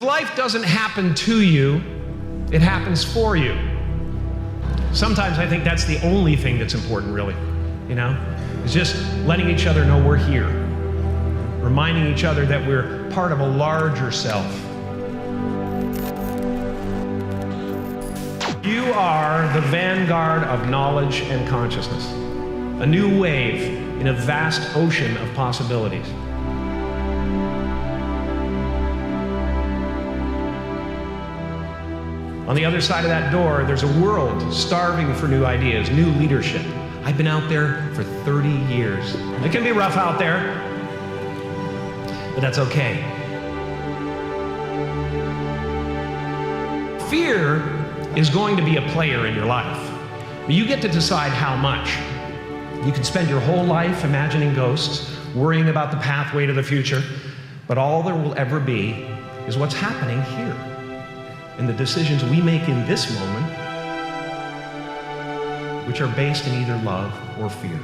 Life doesn't happen to you, it happens for you. Sometimes I think that's the only thing that's important, really, It's just letting each other know we're here, reminding each other that we're part of a larger self. You are the vanguard of knowledge and consciousness, a new wave in a vast ocean of possibilities. On the other side of that door, there's a world starving for new ideas, new leadership. I've been out there for 30 years. It can be rough out there, but that's okay. Fear is going to be a player in your life, but you get to decide how much. You can spend your whole life imagining ghosts, worrying about the pathway to the future, but all there will ever be is what's happening here. And the decisions we make in this moment, which are based in either love or fear.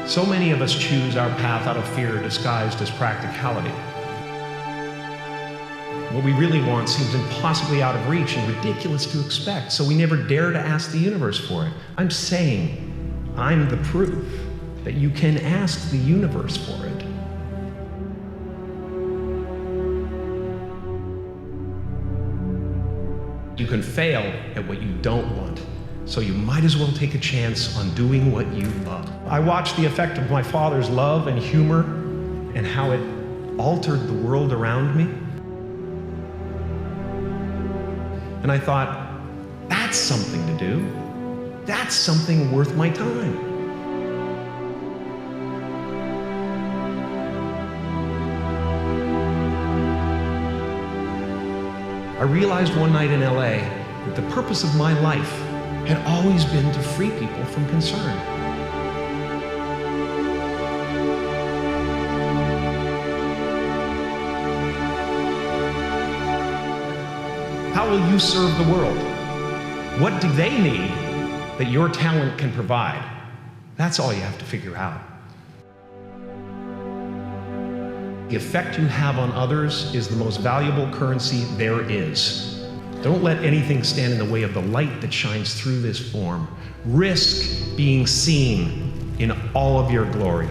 So many of us choose our path out of fear disguised as practicality. What we really want seems impossibly out of reach and ridiculous to expect, so we never dare to ask the universe for it. I'm saying, I'm the proof that you can ask the universe for it. You can fail at what you don't want, so you might as well take a chance on doing what you love. I watched the effect of my father's love and humor and how it altered the world around me. And I thought, that's something to do. That's something worth my time. I realized one night in LA that the purpose of my life had always been to free people from concern. How will you serve the world? What do they need that your talent can provide? That's all you have to figure out. The effect you have on others is the most valuable currency there is. Don't let anything stand in the way of the light that shines through this form. Risk being seen in all of your glory.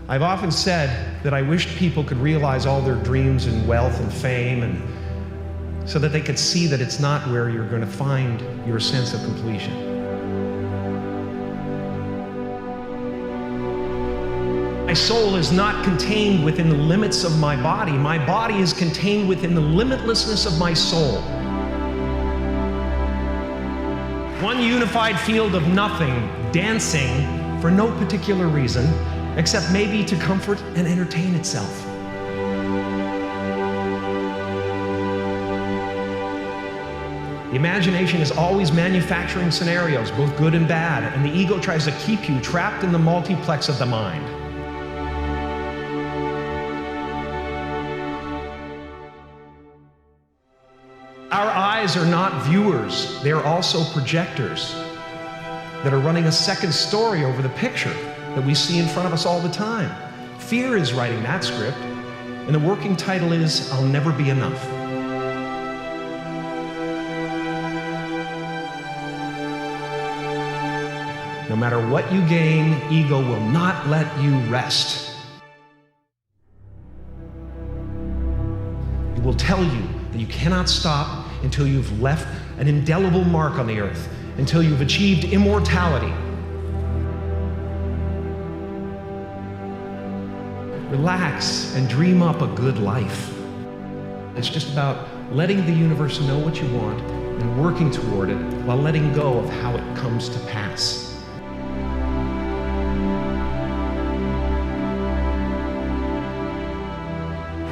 I've often said that I wished people could realize all their dreams in wealth and fame, and so that they could see that it's not where you're going to find your sense of completion. My soul is not contained within the limits of my body. My body is contained within the limitlessness of my soul. One unified field of nothing, dancing for no particular reason, except maybe to comfort and entertain itself. The imagination is always manufacturing scenarios, both good and bad, and the ego tries to keep you trapped in the multiplex of the mind. Our eyes are not viewers, they are also projectors that are running a second story over the picture that we see in front of us all the time. Fear is writing that script, and the working title is, I'll Never Be Enough. No matter what you gain, ego will not let you rest. It will tell you that you cannot stop until you've left an indelible mark on the earth, until you've achieved immortality. Relax and dream up a good life. It's just about letting the universe know what you want and working toward it while letting go of how it comes to pass.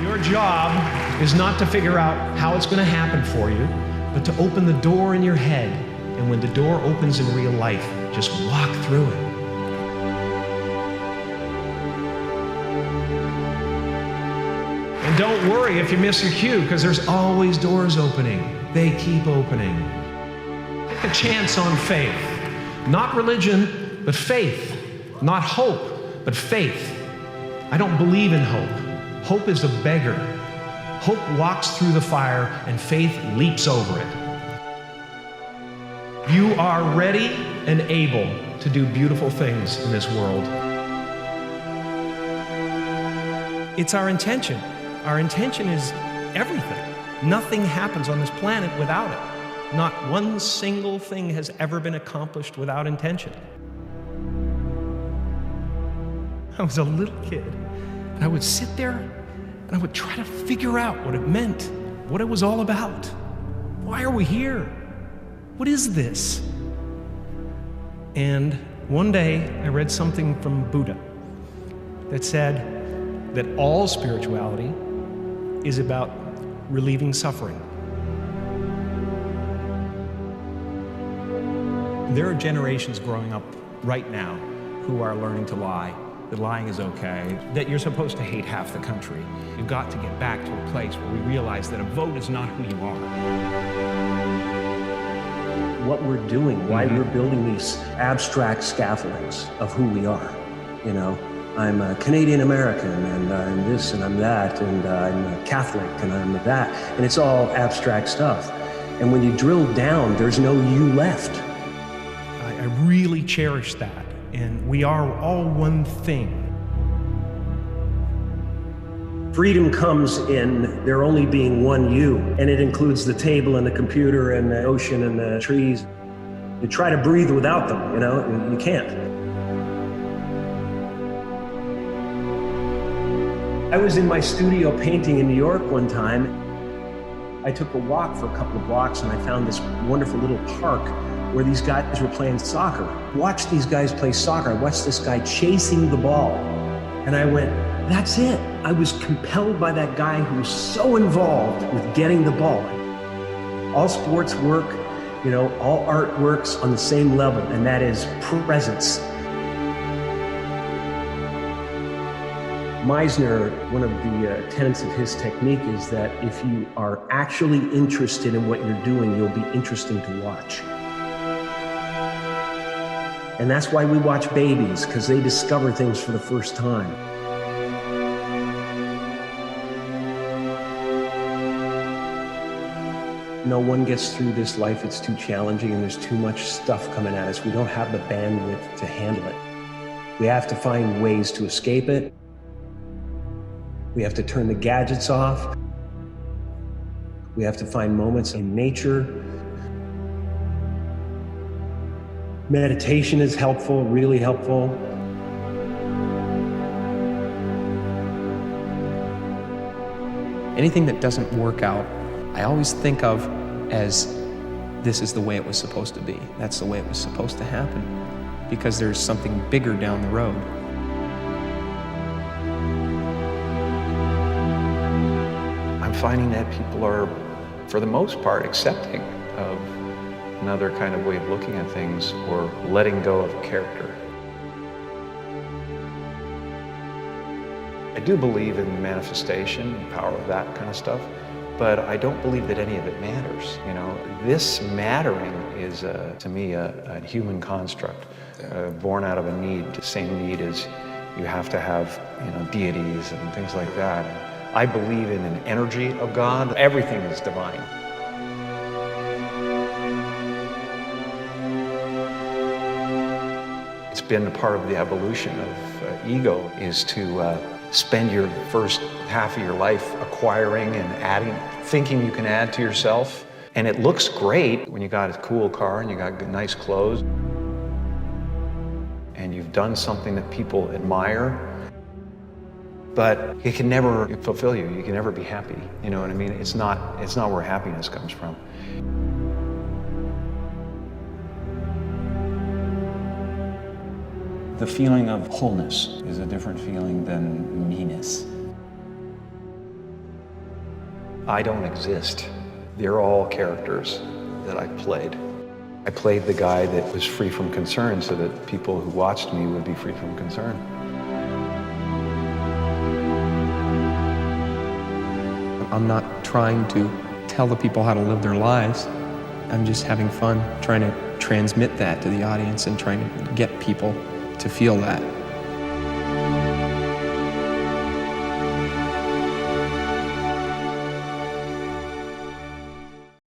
Your job is not to figure out how it's going to happen for you, but to open the door in your head. And when the door opens in real life, just walk through it. And don't worry if you miss your cue, because there's always doors opening. They keep opening. Take a chance on faith. Not religion, but faith. Not hope, but faith. I don't believe in hope. Hope is a beggar. Hope walks through the fire and faith leaps over it. You are ready and able to do beautiful things in this world. It's our intention. Our intention is everything. Nothing happens on this planet without it. Not one single thing has ever been accomplished without intention. I was a little kid, and I would sit there, and I would try to figure out what it meant, what it was all about. Why are we here? What is this? And one day, I read something from Buddha that said that all spirituality is about relieving suffering. There are generations growing up right now who are learning to lie, that lying is okay, that you're supposed to hate half the country. You've got to get back to a place where we realize that a vote is not who you are. What we're doing, why we're building these abstract scaffoldings of who we are. You know, I'm a Canadian American, and I'm this, and I'm that, and I'm a Catholic, and I'm that, and it's all abstract stuff. And when you drill down, there's no you left. I really cherish that, and we are all one thing. Freedom comes in there only being one you, and it includes the table and the computer and the ocean and the trees. You try to breathe without them, you know, you can't. I was in my studio painting in New York one time. I took a walk for a couple of blocks and I found this wonderful little park where these guys were playing soccer. Watched these guys play soccer. I watched this guy chasing the ball. And I went, that's it. I was compelled by that guy who was so involved with getting the ball. All sports work, you know, all art works on the same level, and that is presence. Meisner, one of the tenets of his technique is that if you are actually interested in what you're doing, you'll be interesting to watch. And that's why we watch babies, because they discover things for the first time. No one gets through this life, it's too challenging and there's too much stuff coming at us. We don't have the bandwidth to handle it. We have to find ways to escape it. We have to turn the gadgets off. We have to find moments in nature. Meditation is helpful, really helpful. Anything that doesn't work out, I always think of as this is the way it was supposed to be. That's the way it was supposed to happen, because there's something bigger down the road. I'm finding that people are, for the most part, accepting of another kind of way of looking at things or letting go of a character. I do believe in manifestation and power of that kind of stuff, but I don't believe that any of it matters. You know, this mattering is, to me, a human construct, born out of a need. The same need as you have to have, you know, deities and things like that. I believe in an energy of God. Everything is divine. It's been a part of the evolution of ego is to spend your first half of your life acquiring and adding, thinking you can add to yourself. And it looks great when you got a cool car and you got nice clothes and you've done something that people admire. But it can never fulfill you. You can never be happy. You know what I mean? It's not where happiness comes from. The feeling of wholeness is a different feeling than meanness. I don't exist. They're all characters that I played. I played the guy that was free from concern so that people who watched me would be free from concern. I'm not trying to tell the people how to live their lives. I'm just having fun trying to transmit that to the audience and trying to get people to feel that.